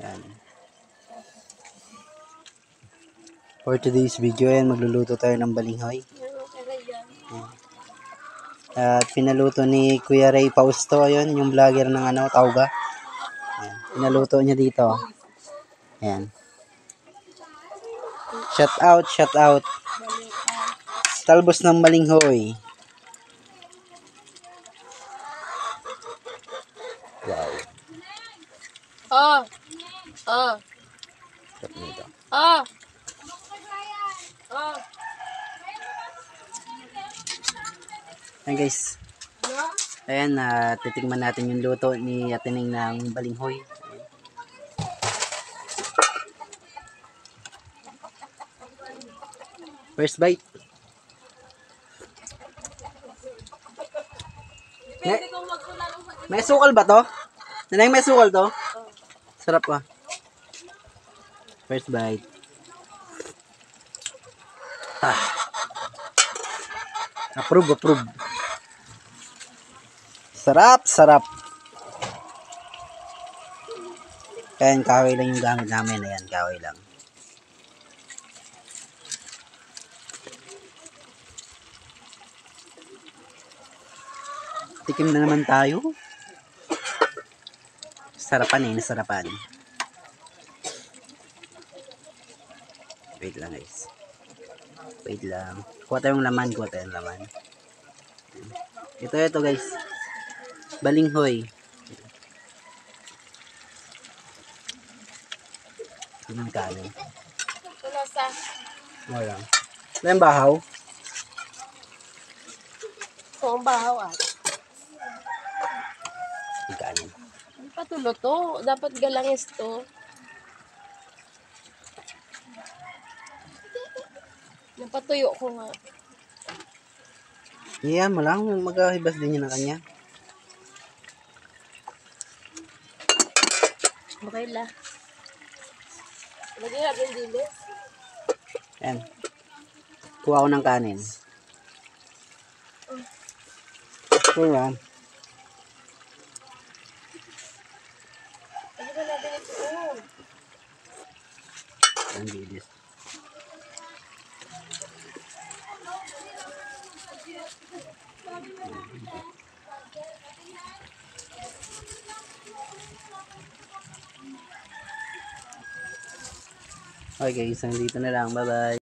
Yan. For today's video, yan, magluluto tayo ng balinghoy. Yan. At pinaluto ni Kuya Ray Fausto, yun, yung vlogger ng Tauga. Yan. Pinaluto niya dito. Yan. Shout out, shout out. Talbos ng balinghoy. Wow. Oh. Oh. Sarap nito. Oh. Oh. Ayan guys. Ayan, titikman natin yung luto ni Atining ng balinghoy. Ayan. First bite. May sukal ba to? Nanay, may sukal to? Sarap ah. First bite. Approve, approve. Sarap, sarap. Ayan, kahoy lang yung gamit namin. Ayan, kahoy lang. Tikim na naman tayo. Sarapan nasarapan. Wait lang guys. Wait lang. Kuha tayong laman, Ito guys. Balinghoy. Yung kanin. Tulasa. Wala. Wala yung bahaw. So, ang bahaw Yung kanin. Ano patulo to? Dapat galangis to. Napatuyo ko nga. Yeah, malang maghahibas din yun na kanya. Okay la. Lagyan natin dilis. Ayan. Kuha ko ng kanin. Kuha. Lagyan natin ito. Ang bilis. Okay guys, dito na lang. Bye bye.